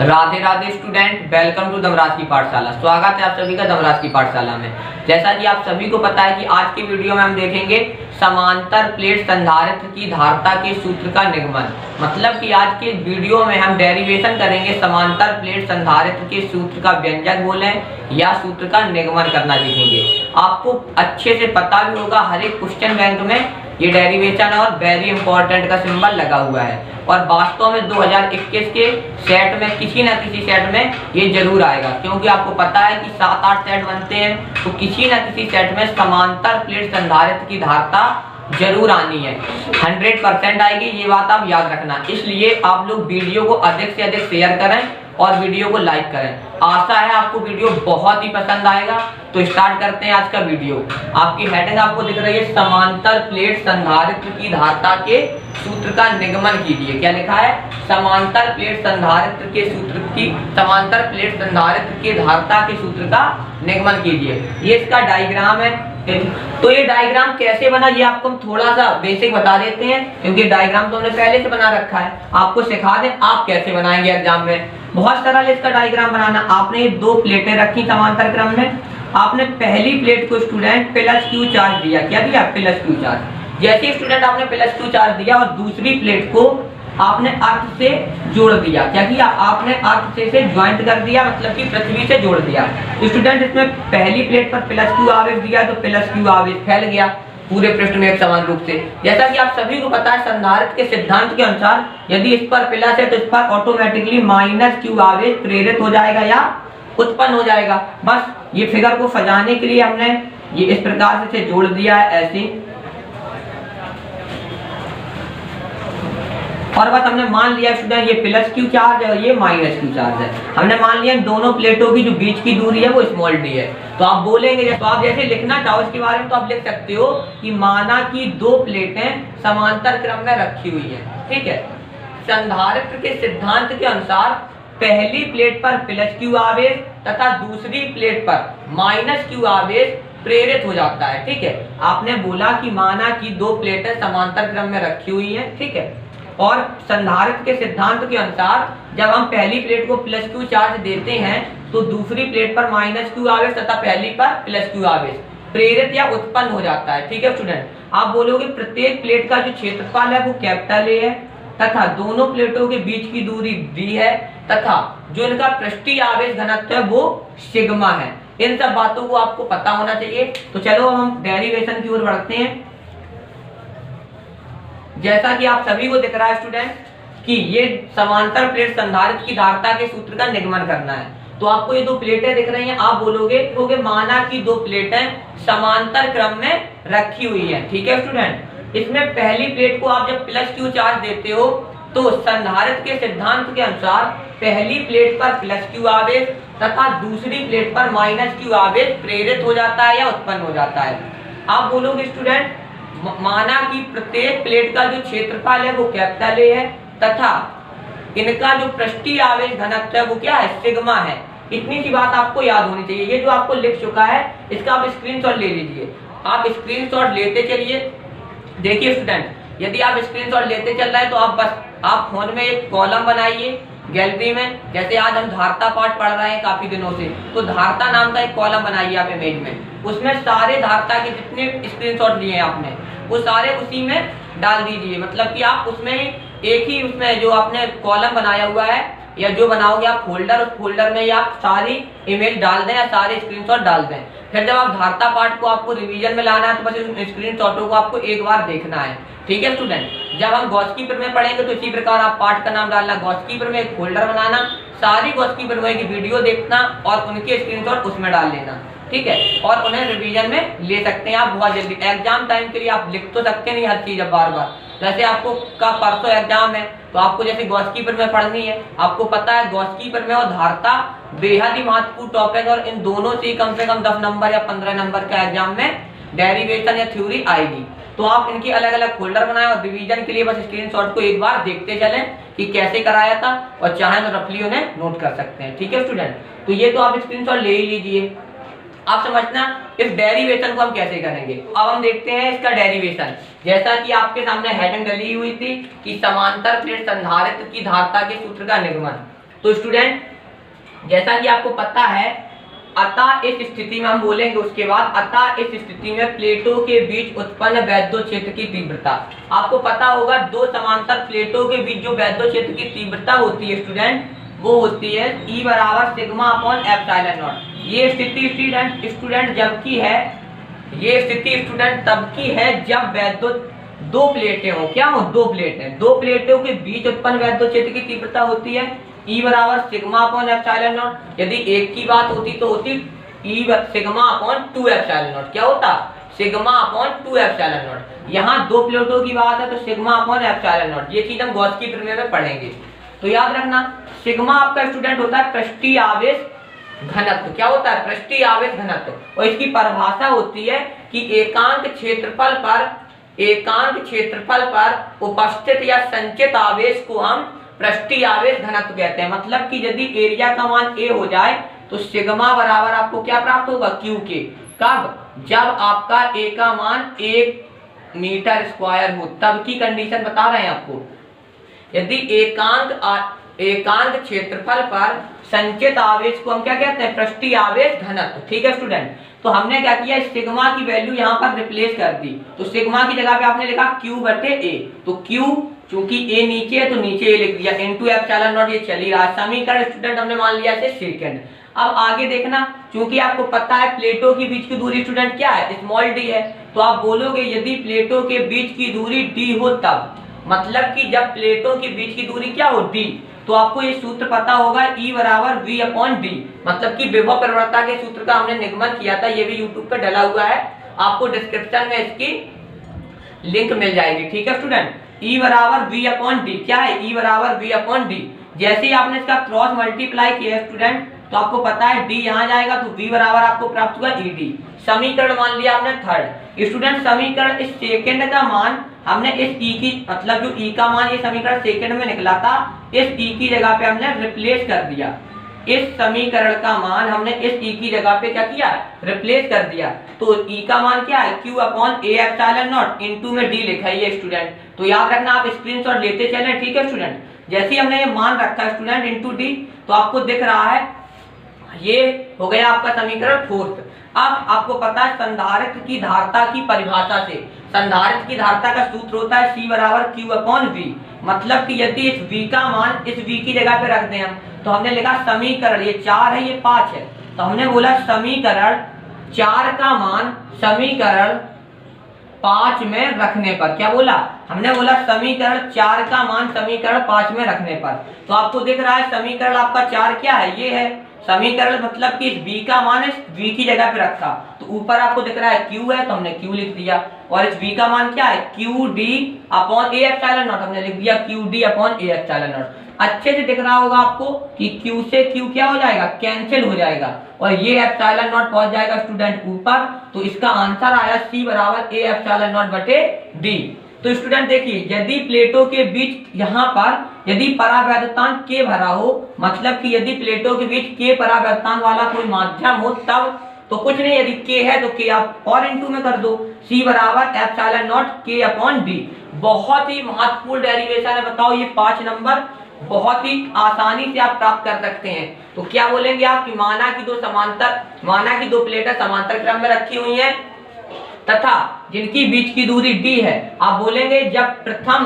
Radhe Radhe student, welcome to Damraj की पाठशाला। स्वागत है आप सभी का दमराज की पाठशाला में। जैसा कि आप सभी को पता है कि आज की वीडियो में हम देखेंगे समांतर प्लेट संधारित्र की धारिता के सूत्र का निगमन। मतलब कि आज के वीडियो में हम डेरिवेशन करेंगे समांतर प्लेट संधारित्र के सूत्र का व्यंजक बोलें या सूत्र का निगमन करना सीखेंगे। आपको अच्छे से पता भी होगा हर एक क्वेश्चन बैंक में ये डेरिवेशन और वेरी इंपॉर्टेंट का सिंबल लगा हुआ है और वास्तव में 2021 के सेट में किसी न किसी सेट में ये जरूर आएगा, क्योंकि आपको पता है कि 7-8 सेट बनते हैं तो किसी न किसी सेट में समांतर प्लेट संधारित्र की धारिता जरूर आनी है। 100% आएगी, ये बात आप याद रखना। इसलिए आप लोग वीडियो को अधिक से अधिक शेयर करें और वीडियो को लाइक करें। आशा है आपको वीडियो बहुत ही पसंद आएगा। तो स्टार्ट करते हैं आज का वीडियो। आपकी हेडिंग आपको दिख रही है, समांतर प्लेट संधारित्र की धारिता के सूत्र का निगमन कीजिए। क्या लिखा है? समांतर प्लेट संधारित्र के सूत्र की समांतर प्लेट संधारित्र की धारिता के सूत्र का निगमन कीजिए। ये इसका डायग्राम है। तो ये डायग्राम कैसे बना ये आपको हम थोड़ा सा बेसिक बता देते हैं, क्योंकि डायग्राम तो हमने पहले से बना रखा है। आपको सिखा दें आप कैसे बनाएंगे एग्जाम में। बहुत सरल है इसका डायग्राम बनाना। आपने दो प्लेटें रखी समांतर क्रम में। आपने पहली प्लेट को स्टूडेंट +q चार्ज दिया। क्या दिया? +q charge. जैसे स्टूडेंट आपने +q चार्ज दिया और दूसरी प्लेट को आपने अर्थ से जोड़ दिया। क्या किया? आपने अर्थ से ज्वाइंट कर दिया, मतलब कि पृथ्वी से जोड़ दिया। स्टूडेंट इसमें पहली प्लेट पर +q आवेश दिया तो +q आवेश फैल गया पूरे पृष्ठ में एक समान रूप से। जैसा कि आप सभी को पता है संधारित्र के सिद्धांत के अनुसार यदि इस पर प्लस है तो इस पर ऑटोमेटिकली -q आवेश प्रेरित हो जाएगा या उत्पन्न हो जाएगा। बस ये फिगर को सजाने के लिए हमने ये इस प्रकार से जोड़ दिया है ऐसे, और बस हमने मान लिया स्टूडेंट ये +q चार्ज है और ये -q चार्ज है। हमने मान लिया दोनों प्लेटों की जो बीच की दूरी है वो स्मॉल d है। तो आप बोलेंगे, तो आप जैसे लिखना चाहो इसके बारे में तो आप लिख सकते हो कि माना कि दो प्लेटें समांतर क्रम में रखी हुई है। ठीक है, संधारित्र के सिद्धांत के अनुसार पहली प्लेट पर +q आवेश तथा दूसरी प्लेट पर -q आवेश प्रेरित हो जाता है। ठीक है, आपने बोला कि माना कि दो प्लेटें समांतर क्रम में रखी हुई हैं। ठीक है, और संधारित्र के सिद्धांत के अनुसार जब हम पहली प्लेट को +q चार्ज देते हैं तो दूसरी प्लेट पर -q आवेश तथा पहली पर +q आवेश प्रेरित या उत्पन्न हो जाता है। ठीक है स्टूडेंट, आप बोलोगे प्रत्येक प्लेट का जो क्षेत्रफल है वो कैपिटल A है तथा दोनों प्लेटों के बीच की दूरी d है तथा जो इनका पृष्ठीय आवेश घनत्व है वो सिग्मा है। इन सब बातों को आपको पता होना चाहिए। तो चलो हम डेरिवेशन की ओर बढ़ते हैं। जैसा कि आप सभी को दिख रहा है स्टूडेंट कि ये समांतर प्लेट संधारित्र की धारिता के सूत्र का निगमन करना है। तो आपको ये दो प्लेटें दिख रही हैं। आप बोलोगे माना कि दो प्लेटें समांतर क्रम में रखी हुई हैं। ठीक है स्टूडेंट, इसमें पहली प्लेट को आप जब +q चार्ज देते हो तो संधारित्र के सिद्धांत के अनुसार पहली प्लेट पर +q आवेश तथा दूसरी प्लेट पर -q आवेश प्रेरित हो जाता है या उत्पन्न हो जाता है। आप बोलोगे स्टूडेंट माना कि प्रत्येक प्लेट का जो क्षेत्रफल है वो कैपिटल A है तथा इनका जो पृष्ठीय आवेश घनत्व है वो क्या है? सिग्मा है। इतनी सी बात आपको याद होनी चाहिए। ये जो आपको लिख चुका है इसका आप स्क्रीनशॉट ले लीजिए। आप स्क्रीनशॉट लेते चलिए। देखिए स्टूडेंट, यदि आप स्क्रीनशॉट लेते चल रहे हैं तो आप फोन में एक कॉलम बनाइए गैलरी में। जैसे आज हम धारिता पाठ पढ़ रहे हैं काफी दिनों से, तो धारिता नाम का एक कॉलम बनाइए आप इमेज में। उसमें सारे धारिता के जितने स्क्रीनशॉट लिए हैं आपने वो सारे उसी में डाल दीजिए। मतलब कि आप उसमें एक ही उसमें जो आपने कॉलम बनाया हुआ है या जो बनाओगे आप फोल्डर, उस फोल्डर में आप सारी इमेज डाल दें या सारे स्क्रीनशॉट डाल दें। फिर जब आप धारिता पाठ को आपको रिवीजन में लाना है तो बस उन स्क्रीनशॉटों को आपको एक बार देखना है। ठीक है स्टूडेंट, जब हम गॉस की प्रमेय पढ़ेंगे तो इसी प्रकार आप पाठ का नाम डालना, गॉस की प्रमेय, एक फोल्डर बनाना, सारी गॉस की प्रमेय की वीडियो देखना और उनके स्क्रीनशॉट उसमें डाल लेना। ठीक है, और उन्हें रिवीजन में ले सकते हैं आप बहुत जल्दी। एग्जाम टाइम के लिए आप लिख तो सकते नहीं हर चीज अब बार बार। जैसे आपको का परसों एग्जाम है तो आपको जैसे गॉस की प्रमेय पढ़नी है। आपको पता है गॉस की प्रमेय और धारिता बेहद ही महत्वपूर्ण टॉपिक है और इन दोनों से कम 10 नंबर या 15 नंबर का एग्जाम में डेरिवेशन या थ्योरी आएगी। तो आप इनकी अलग अलग फोल्डर बनाएं और रिवीजन के लिए बस स्क्रीनशॉट को एक बार देखते चलें कि कैसे कराया था, और चाहें तो रफली उन्हें नोट कर सकते हैं। ठीक है स्टूडेंट, तो ये तो आप स्क्रीनशॉट ले ही लीजिए। आप समझना इस डेरिवेशन को हम कैसे करेंगे। अब हम देखते हैं इसका डेरिवेशन। जैसा कि आपके सामने हेडिंग डली हुई थी कि समांतर प्लेट संधारित्र की धारिता के सूत्र का निगमन। तो स्टूडेंट जैसा कि आपको पता है, अतः इस स्थिति में हम बोलेंगे उसके बाद, अतः इस स्थिति में प्लेटों के बीच उत्पन्न वैद्युत क्षेत्र की तीव्रता, आपको पता होगा दो समांतर प्लेटों के बीच जो वैद्युत क्षेत्र की तीव्रता होती है स्टूडेंट, वो होती है E बराबर सिग्मा अपॉन एप्सिलॉन नॉट। ये स्थिति स्टूडेंट जबकि है, ये स्थिति स्टूडेंट तब की है जब वैद्युत दो प्लेटें हो, क्या हो, दो प्लेटें, दो प्लेटों के बीच उत्पन्न वैद्युत क्षेत्र की तीव्रता होती है E बराबर सिग्मा अपॉन एप्सिलॉन नॉट। यदि एक की बात होती तो होती E sigma upon 2 epsilon not, क्या होता, सिग्मा अपॉन 2 एप्सिलॉन नॉट। यहाँ दो प्लेटों की बात है तो सिग्मा अपॉन एप्सिलॉन नॉट, ये चीज हम गॉस की प्रमेय में पढ़ेंगे। तो याद रखना सिग्मा आपका स्टूडेंट होता है पृष्ठीय आवेश घनत्व, क्या होता है, पृष्ठीय आवेश घनत्व, और इसकी परिभाषा होती है कि एकांक क्षेत्रफल पर उपस्थित या संचित आवेश को हम पृष्ठीय आवेश घनत्व कहते हैं। मतलब कि यदि एरिया का मान A हो जाए तो सिग्मा बराबर आपको क्या प्राप्त होगा, Q के। कब, जब आपका A का मान 1 मीटर स्क्वायर हो, तब की कंडीशन बता रहे हैं आपको। यदि एकांक क्षेत्रफल पर संचित आवेश को हम क्या कहते हैं, पृष्ठीय आवेश घनत्व। ठीक है स्टूडेंट, तो हमने क्या किया, सिग्मा की वैल्यू यहाँ पर रिप्लेस कर दी, तो सिग्मा की जगह पे आपने लिखा Q बटे A, तो Q चूंकि A नीचे है तो नीचे A लिख दिया, इनटू एप्सिलॉन नॉट, ये चल ही रहा है समीकरण स्टूडेंट, हमने मान लिया इसे सेकंड। अब आगे देखना, चूंकि आपको पता है प्लेटों के बीच की दूरी स्टूडेंट क्या है, स्मॉल d है, तो आप बोलोगे यदि प्लेटों के बीच की दूरी d हो तब, मतलब कि जब प्लेटों के बीच की दूरी क्या हो, d, तो आपको ये सूत्र पता होगा E बराबर V अपॉन डी, मतलब कि विभव प्रवणता के सूत्र का हमने निगमन किया था, ये भी यूट्यूब पे डला हुआ है, आपको डिस्क्रिप्शन में इसकी लिंक मिल जाएगी। ठीक है स्टूडेंट, E बराबर V अपॉन डी, क्या है, E बराबर V अपॉन डी। जैसे ही आपने इसका क्रॉस मल्टीप्लाई किया स्टूडेंट, तो आपको पता है D यहाँ जाएगा तो V बराबर आपको प्राप्त हुआ ED। समीकरण मान लिया हमने थर्ड। स्टूडेंट समीकरण इस सेकंड का मान हमने इस E की, मतलब जो E का मान ये समीकरण सेकंड में निकला था, इस E की जगह पे हमने रिप्लेस कर दिया। इस समीकरण का मान हमने इस E की जगह पे क्या किया, रिप्लेस कर दिया। तो E का मान क्या है, Q upon A epsilon not, into में D लिखा है ये स्टूडेंट। तो याद रखना, आप स्क्रीनशॉट लेते चले। ठीक है स्टूडेंट, जैसे ही हमने ये मान रखा है स्टूडेंट इनटू D, तो आपको दिख रहा है ये हो गया आपका समीकरण फोर्थ। अब आपको पता है संधारित्र की धारिता की परिभाषा से, संधारित्र की धारिता का सूत्र होता है C बराबर Q अपॉन V। मतलब कि यदि इस V का मान इस V की जगह पे रख दें हम, तो हमने लिखा समीकरण, ये 4 है ये 5 है, तो हमने बोला समीकरण 4 का मान समीकरण 5 में रखने पर, क्या बोला, हमने बोला समीकरण 4 का मान समीकरण 5 में रखने पर। तो आपको दिख रहा है समीकरण आपका 4 क्या है, ये है समीकरण, मतलब कि इस V का मान इस V की जगह पे रखा, तो ऊपर आपको दिख रहा है Q है तो हमने Q लिख दिया, और इस V का मान क्या है, QD upon A epsilon not, हमने लिख दिया QD upon A epsilon not. अच्छे से दिख रहा होगा आपको कि Q से Q क्या हो जाएगा, कैंसिल हो जाएगा, और ये एप्सिलॉन नॉट पहुंच जाएगा स्टूडेंट ऊपर। तो इसका आंसर आया C बराबर A एप्सिलॉन नॉट बटे D। तो स्टूडेंट देखिए, यदि प्लेटों के बीच यहाँ पर यदि परावैद्युतांक K भरा हो, मतलब कि यदि प्लेटों के बीच K परावैद्युतांक वाला कोई माध्यम हो, तब तो कुछ नहीं, यदि K है तो K आप और इनटू में कर दो, C बराबर epsilon not K upon D। बहुत ही महत्वपूर्ण डेरिवेशन है, बताओ ये 5 नंबर बहुत ही आसानी से आप प्राप्त कर सकते हैं। तो क्या बोलेंगे आप कि माना कि दो प्लेटें समांतर क्रम में रखी हुई हैं तथा जिनकी बीच की दूरी d है, आप बोलेंगे जब प्रथम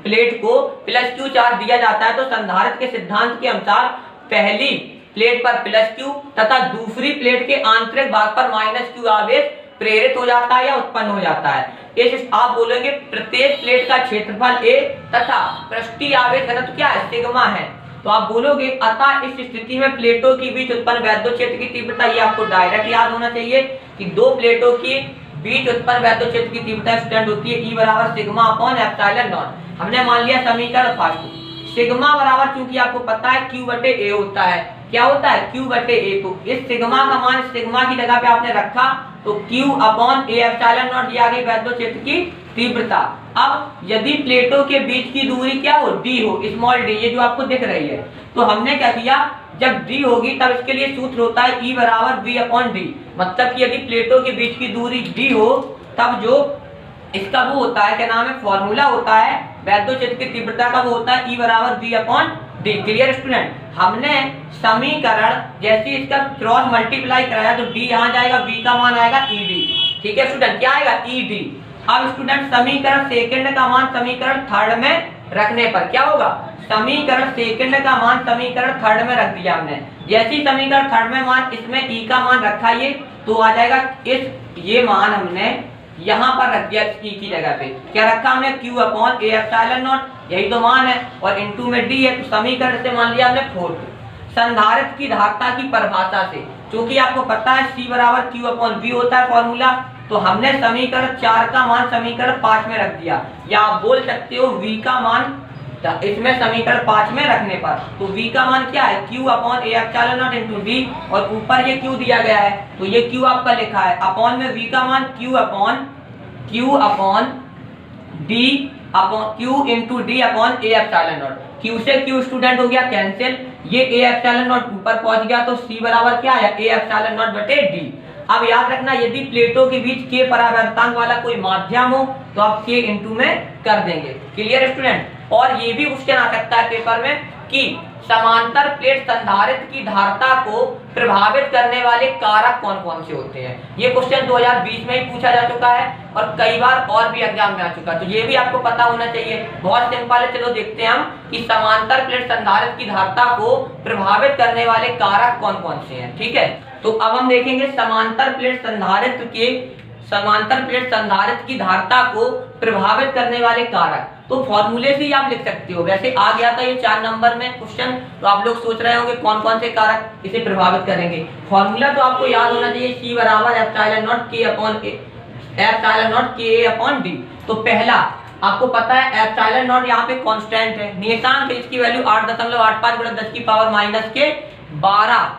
प्लेट को प्लस q चार्ज दिया जाता है तो संधारित्र के सिद्धांत के अनुसार पहली प्लेट पर प्लस q तथा दूसरी प्लेट के आंतरिक भाग पर माइनस q आवेश प्रेरित हो जाता है या उत्पन्न हो जाता है। इस आप बोलेंगे प्रत्येक प्लेट का क्षेत्रफल A तथा पृष्ठीय आवेश घनत्व क्या है, सिग्मा है। तो आप बोलोगे अतः इस स्थिति में प्लेटों के बीच उत्पन्न वैद्युत क्षेत्र की तीव्रता, ये आपको डायरेक्ट याद होना चाहिए कि दो प्लेटों की बीच उत्पन्न वैद्युत क्षेत्र की तीव्रता स्टूडेंट होती है E बराबर सिग्मा अपॉन एप्सिलॉन नॉट। हमने मान लिया समीकरण फर्स्ट, सिग्मा बराबर चूंकि आपको पता है Q बटे A होता है, क्या होता है Q बटे A। तो इस सिग्मा का मान सिग्मा की जगह पे आपने रखा तो Q upon A epsilon not, ये आ गई वैद्युत क्षेत्र की तीव्रता। अब यदि प्लेटों के बीच की दूरी क्या हो, D हो, स्मॉल d, ये जो आपको दिख रही है, तो हमने क्या किया, जब d होगी तब इसके लिए सूत्र होता है E बराबर V अपॉन D। मतलब कि यदि प्लेटों के बीच की दूरी d हो तब जो इसका वो होता है, क्या नाम है, फॉर्मूला होता है वैद्युत क्षेत्र की तीव्रता का, वो होता है E बराबर V upon D. Clear student, हमने समीकरण जैसे इसका क्रॉस मल्टीप्लाई कराया तो डी यहाँ जाएगा, बी का मान आएगा ई डी। ठीक है स्टूडेंट, क्या आएगा ई डी। अब स्टूडेंट समीकरण सेकंड का मान समीकरण थर्ड में रखने पर क्या होगा, समीकरण सेकंड का मान समीकरण थर्ड में रख दिया हमने। जैसे ही समीकरण थर्ड में मान इसमें ई का मान रखा ये तो आ जाएगा ये मान हमने यहाँ पर रख दिया ई की जगह पे। क्या रखा हमने, Q upon A epsilon not, यही तो मान है, और इनटू में डी है, तो समीकरण से मान लिया हमने 4। संधारित्र की धारिता की परिभाषा से, क्योंकि आपको पता है C बराबर Q अपॉन V होता है फॉर्मूला, तो हमने समीकरण 4 का मान समीकरण 5 में रख दिया, या आप बोल सकते हो V का मान इसमें समीकरण 5 में रखने पर, तो V का मान क्या है, Q upon A epsilon not into D, और ऊपर ये Q दिया गया है तो ये Q आपका लिखा है, अपॉन में V का मान Q upon D upon Q into D upon A epsilon not. Q से Q स्टूडेंट हो गया कैंसिल, ये ए एप्सिलॉन नॉट ऊपर पहुंच गया, तो C बराबर क्या है, ए एप्सिलॉन नॉट बटे डी। अब याद रखना, यदि प्लेटों के बीच के परावर्तांक वाला कोई माध्यम हो तो आप के इनटू में कर देंगे। क्लियर स्टूडेंट, और ये भी क्वेश्चन आ सकता है पेपर में कि समांतर प्लेट संधारित्र की धारिता को प्रभावित करने वाले कारक कौन कौन से होते हैं। ये क्वेश्चन 2020 में ही पूछा जा चुका है और कई बार और भी एग्जाम में आ चुका है, तो ये भी आपको पता होना चाहिए। बहुत सिंपल है, चलो देखते हैं हम कि समांतर प्लेट संधारित्र की धारिता को प्रभावित करने वाले कारक कौन कौन से हैं। ठीक है, तो अब हम देखेंगे समांतर प्लेट संधारित्र की धारिता को प्रभावित करने वाले कारक। तो फॉर्मूले से ही आप लिख सकते हो, वैसे आ गया था ये 4 नंबर में क्वेश्चन, तो आप लोग सोच रहे होंगे कौन कौन से कारक इसे प्रभावित करेंगे। फॉर्मूला तो आपको याद होना चाहिए, C बराबर epsilon not K upon epsilon not K upon D. तो पहला आपको पता है एप्सिलॉन नॉट यहाँ पे कांस्टेंट है, नियतांक है, इसकी वैल्यू 8.85 × 10 की पावर -12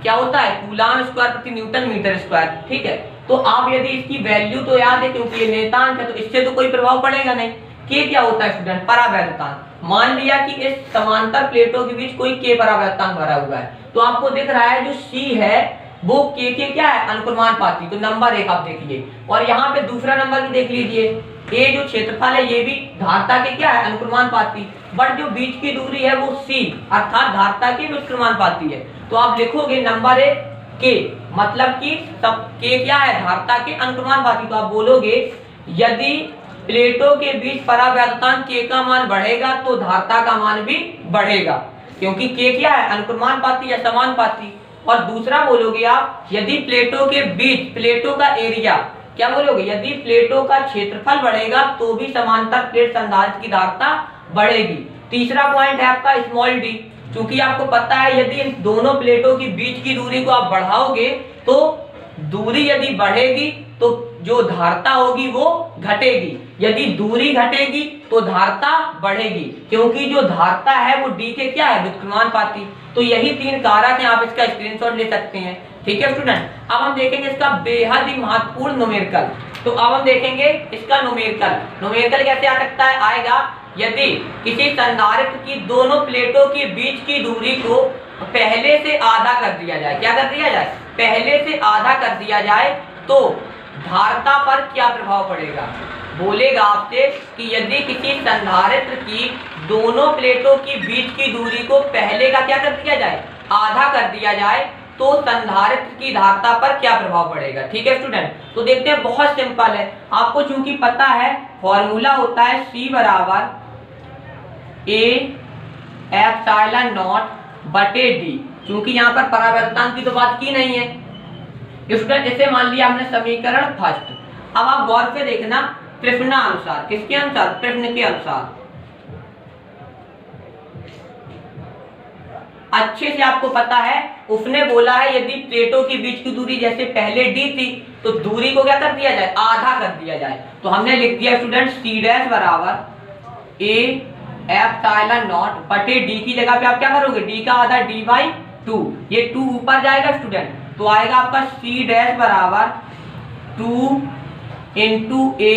क्या होता है, कूलाम स्क्वायर प्रति न्यूटन मीटर स्क्वायर। ठीक है, तो आप यदि इसकी वैल्यू तो याद है क्योंकि ये नियतांक है, तो इससे तो कोई प्रभाव पड़ेगा नहीं। के क्या होता है स्टूडेंट, परावर्तांक। मान लिया कि इस समांतर प्लेटों के बीच कोई के परावर्तांक भरा हुआ है, तो आपको दिख रहा है जो C है वो के क्या है, अनुक्रमानुपाती, तो नंबर 1 आप देखिए। और यहाँ पे दूसरा नंबर भी देख लीजिए, ए जो क्षेत्रफल है ये भी धारिता के क्या है, अनुक्रमानुपाती, बट जो बीच की दूरी है वो C अर्थात धारिता के व्युत्क्रमानुपाती है। तो आप लिखोगे नंबर 1 के, मतलब कि सब के क्या है, धारिता के अनुक्रमानुपाती। तो आप बोलोगे यदि प्लेटों के बीच परावर्तांक के का मान बढ़ेगा तो धारिता का मान भी बढ़ेगा, क्योंकि के क्या है, अनुक्रमानुपाती या समानुपाती। और दूसरा बोलोगे आप यदि प्लेटों के बीच प्लेटों का एरिया, क्या बोलोगे, यदि प्लेटों का क्षेत्रफल बढ़ेगा तो भी समांतर प्लेट संधारित्र की धारिता बढ़ेगी। तीसरा पॉइंट है आपका स्मॉल डी, क्योंकि आपको पता है यदि इन दोनों प्लेटों के बीच की दूरी को आप बढ़ाओगे तो दूरी यदि बढ़ेगी तो जो धारिता होगी वो घटेगी, यदि दूरी घटेगी तो धारिता बढ़ेगी, क्योंकि जो धारिता है वो डी के क्या है, व्युत्क्रमानुपाती। तो यही 3 कारक हैं, आप इसका स्क्रीनशॉट ले सकते हैं। ठीक है स्टूडेंट, अब हम देखेंगे इसका बेहद ही महत्वपूर्ण न्यूमेरिकल। तो अब हम देखेंगे इसका न्यूमेरिकल कैसे आ सकता है, आएगा यदि किसी संधारित्र की दोनों प्लेटों के बीच की दूरी को पहले से आधा कर दिया जाए। क्या कर दिया जाए, पहले से आधा कर दिया जाए, तो धारिता पर क्या प्रभाव पड़ेगा। बोलेगा आपसे कि यदि किसी संधारित्र की दोनों प्लेटों की बीच की दूरी को पहले का क्या कर दिया जाए, आधा कर दिया जाए, तो संधारित्र की धारिता पर क्या प्रभाव पड़ेगा। ठीक है स्टूडेंट, तो देखते हैं, बहुत सिंपल है, आपको चूंकि पता है फॉर्मूला होता है C बराबर ए एप्सिलॉन नॉट बटे डी, क्योंकि यहाँ पर परावर्तांक की तो बात की नहीं है स्टूडेंट। इसे मान लिया हमने समीकरण फर्स्ट। अब आप गौर से देखना, प्रश्नानुसार, किसके अनुसार, प्रश्न के अनुसार अच्छे से आपको पता है, उसने बोला है यदि प्लेटों के बीच की दूरी जैसे पहले डी थी तो दूरी को क्या कर दिया जाए, आधा कर दिया जाए। तो हमने लिख दिया स्टूडेंट C डैश बराबर ए एप्सिलॉन नॉट बटे डी की जगह पे आप क्या करोगे, डी का आधा d/2, ये 2 ऊपर जाएगा स्टूडेंट, तो आएगा आपका C डैश बराबर 2 इंटू ए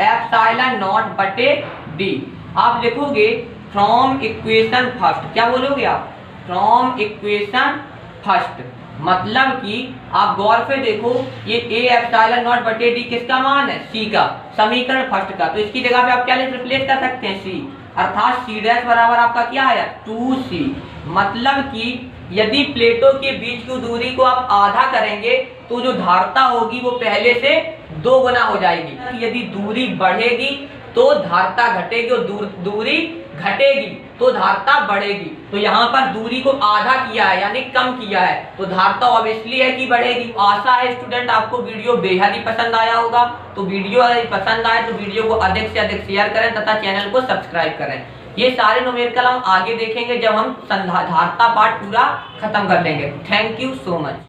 एप्सिलॉन नॉट बटे डी। आप लिखोगे फ्रॉम इक्वेशन फर्स्ट, क्या बोलोगे आप, फ्रॉम इक्वेशन फर्स्ट, मतलब कि आप गौर से देखो ये ए एप्सिलॉन नॉट बटे डी किसका मान है, C का, समीकरण फर्स्ट का, तो इसकी जगह पे आप क्या रिप्लेस कर सकते हैं C। अर्थात C डैश बराबर आपका क्या आया 2C। मतलब कि यदि प्लेटों के बीच की दूरी को आप आधा करेंगे तो जो धारता होगी वो पहले से 2 गुना हो जाएगी। यदि दूरी बढ़ेगी तो धारता घटेगी और दूरी घटेगी तो धारता बढ़ेगी। तो यहाँ पर दूरी को आधा किया है यानी कम किया है तो धारता ऑब्वियसली है कि बढ़ेगी। आशा है स्टूडेंट आपको वीडियो बेहद ही पसंद आया होगा। तो वीडियो अगर पसंद आए तो वीडियो को अधिक से अधिक शेयर करें तथा चैनल को सब्सक्राइब करें। ये सारे न्यूमेरिकल हम आगे देखेंगे जब हम धारता पार्ट पूरा खत्म कर देंगे। Thank you so much.